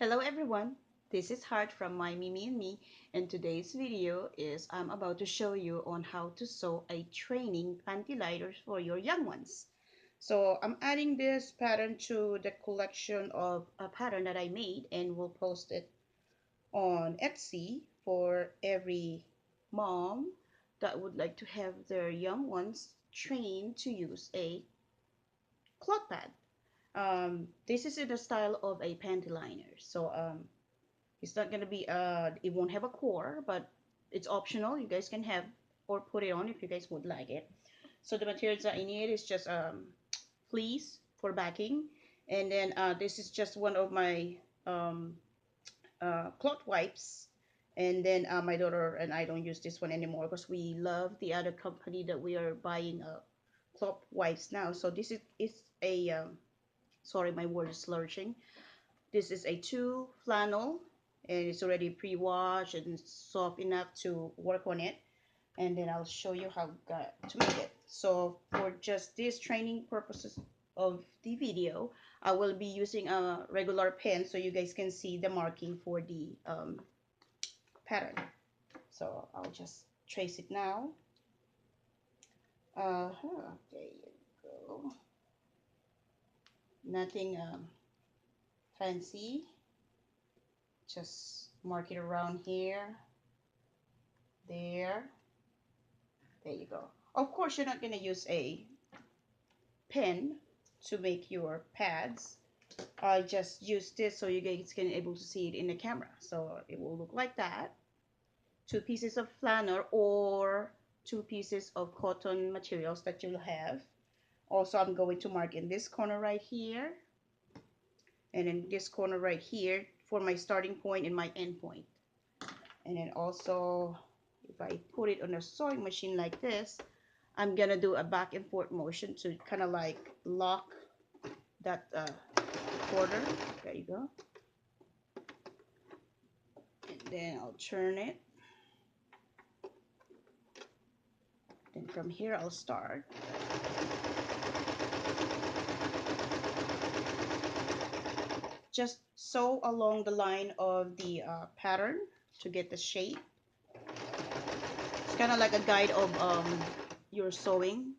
Hello everyone, this is Heart from My Mimi and Me, and today's video is I'm about to show you on how to sew a training panty liners for your young ones. So I'm adding this pattern to the collection of a pattern that I made, and we'll post it on Etsy for every mom that would like to have their young ones trained to use a cloth pad. This is in the style of a panty liner. It's not gonna be it won't have a core, but it's optional. You guys can have or put it on if you guys would like it. So the materials that I need is just fleece for backing, and then this is just one of my um, cloth wipes. And then my daughter and I don't use this one anymore because we love the other company that we are buying cloth wipes now. So this is a sorry, my word is slurring. This is a two flannel, and it's already pre-washed and soft enough to work on it. And then I'll show you how to make it. So for just this training purposes of the video, I will be using a regular pen so you guys can see the marking for the pattern. So I'll just trace it now. There you go. Nothing fancy. Just mark it around here, there you go. Of course, you're not going to use a pen to make your pads. I just use this so you guys can able to see it in the camera. So it will look like that. Two pieces of flannel or two pieces of cotton materials that you'll have. Also, I'm going to mark in this corner right here and in this corner right here for my starting point and my end point. And then also, if I put it on a sewing machine like this, I'm gonna do a back and forth motion to kind of like lock that corner. There you go. And then I'll turn it. Then from here I'll start. Just sew along the line of the pattern to get the shape. It's kind of like a guide of your sewing.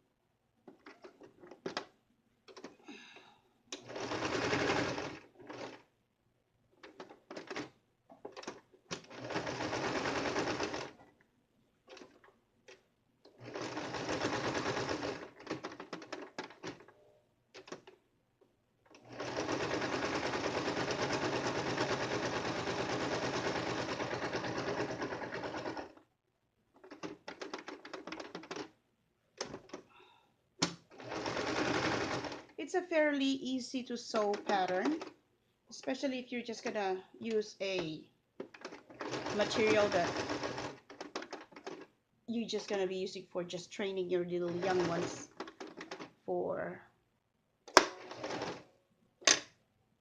It's a fairly easy to sew pattern, especially if you're just gonna use a material that you're just gonna be using for just training your little young ones for,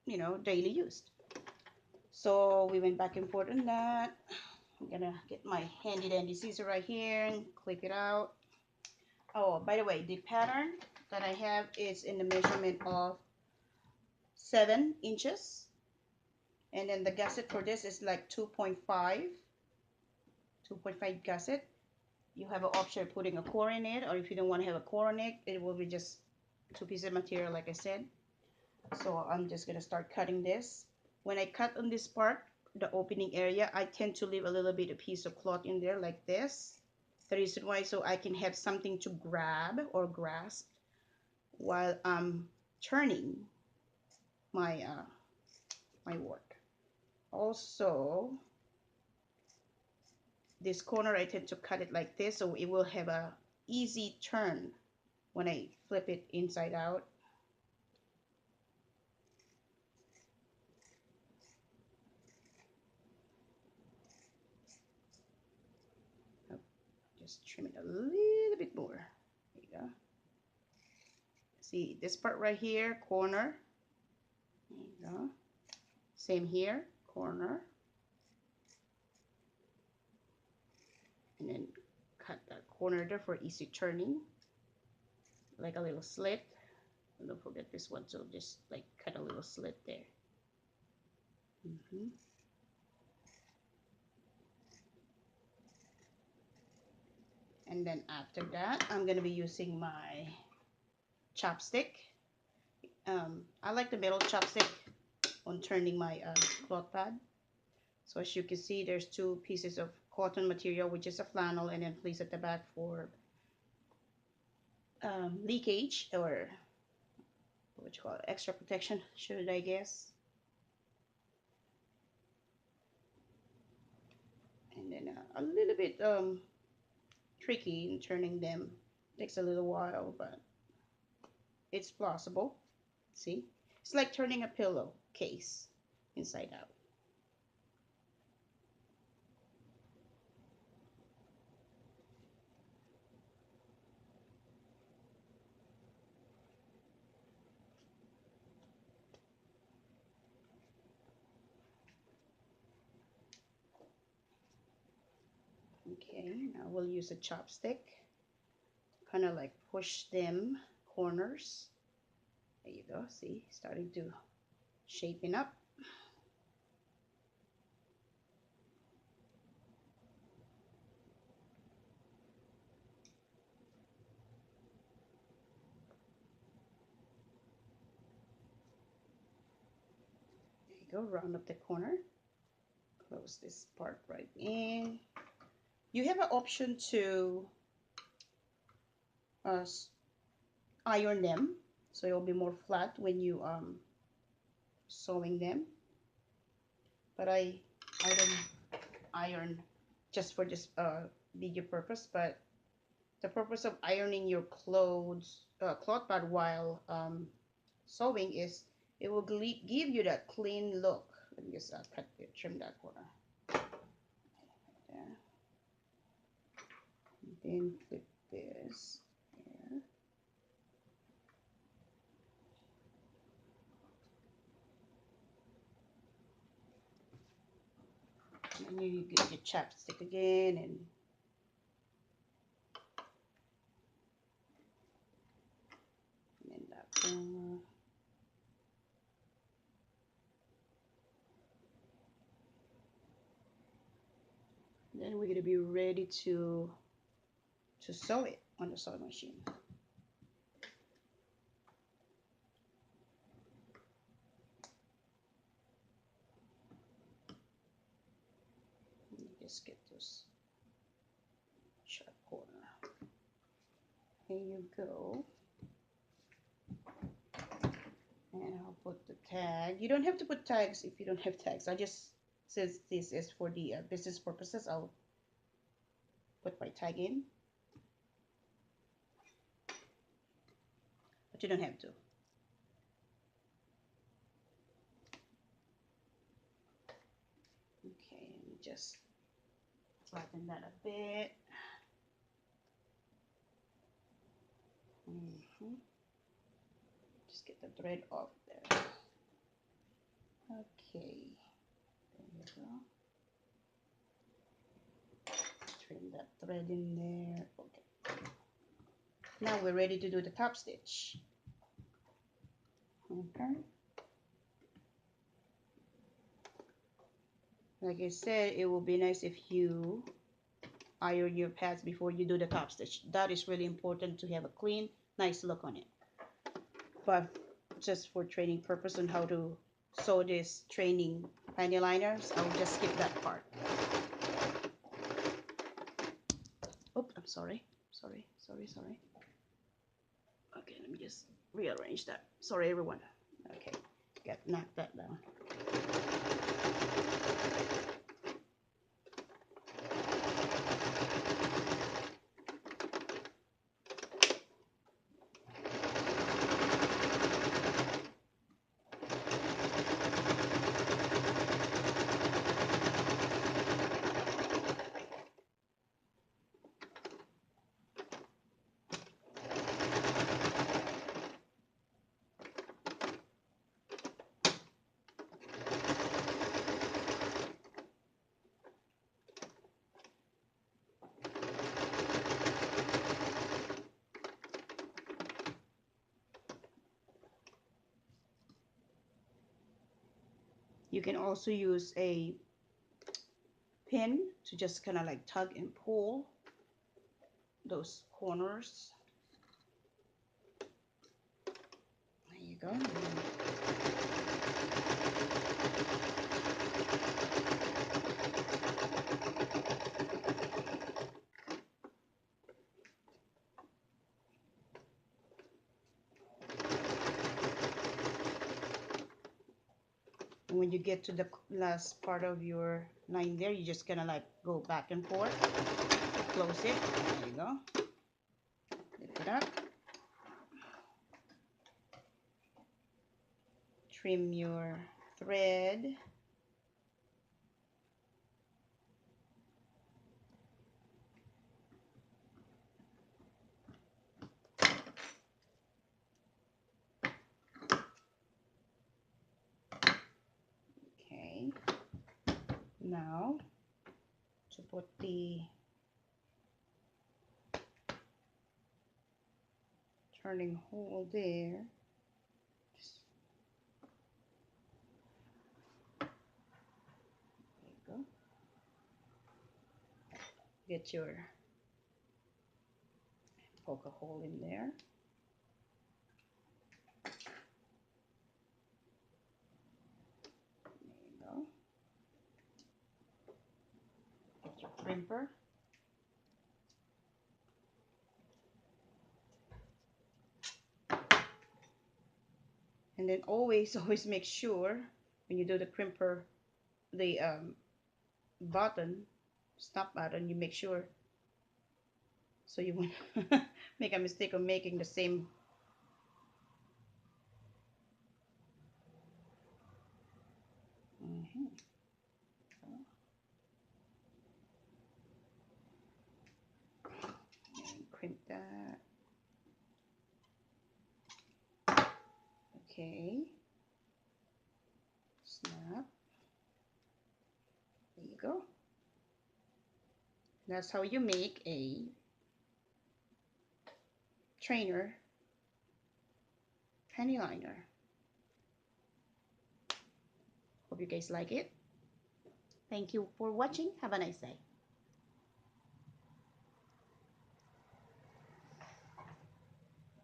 you know, daily use. So we went back and forth on that. I'm gonna get my handy dandy scissor right here and clip it out. Oh, by the way, the pattern that I have is in the measurement of 7 inches, and then the gusset for this is like 2.5 gusset. You have an option of putting a core in it, or if you don't want to have a core in it, it will be just two pieces of material like I said. So I'm just gonna start cutting this. When I cut on this part, the opening area, I tend to leave a little bit of piece of cloth in there like this. The reason why, so I can have something to grab or grasp while I'm turning my my work. Also, this corner I tend to cut it like this so it will have a easy turn when I flip it inside out. Just trim it a little bit more. There you go. See this part right here, corner. There you go. Same here, corner. And then cut that corner there for easy turning. Like a little slit. And don't forget this one, so just like cut a little slit there. Mhm. And then after that, I'm gonna be using my chopstick. I like the metal chopstick on turning my cloth pad. So as you can see, there's two pieces of cotton material, which is a flannel, and then place at the back for leakage, or what you call it, extra protection, should I guess. And then a little bit tricky in turning them. Takes a little while, but it's plausible. See? It's like turning a pillow case inside out. Okay, now we'll use a chopstick. Kind of like push them corners. There you go. See? Starting to shaping up. There you go. Round up the corner. Close this part right in. You have an option to uh, iron them, so it'll be more flat when you sewing them. But I don't iron just for this video purpose. But the purpose of ironing your clothes cloth pad while sewing is it will give you that clean look. Let me just trim that corner. There. And then flip this here. And then you get your chapstick again and then that corner. Then we're gonna be ready to sew it on the sewing machine. Just get this sharp corner. Here you go. And I'll put the tag. You don't have to put tags if you don't have tags. I just, since this is for the business purposes, I'll put my tag in. But you don't have to. Okay, let me just flatten that a bit. Just get the thread off there. Okay, there you go. Trim that thread in there. Okay. Now we're ready to do the top stitch. Okay. Like I said, it will be nice if you iron your pads before you do the top stitch. That is really important to have a clean, nice look on it. But just for training purpose on how to sew this training panty liners, I'll just skip that part. Oh, I'm sorry. Sorry. Okay, let me just rearrange that. Sorry, everyone. Okay, knock that down. You can also use a pin to just kind of like tug and pull those corners. There you go. And when you get to the last part of your line there, you just gonna like go back and forth, close it. There you go. Lift it up. Trim your thread. Okay. Now to put the turning hole there. Just, there you go. Get your poke a hole in there. There you go. Get your crimper. And then always make sure when you do the crimper, the button, stop button, you make sure so you won't make a mistake of making the same. And crimp that. Okay. Snap. There you go. That's how you make a trainer panty liner. Hope you guys like it. Thank you for watching. Have a nice day.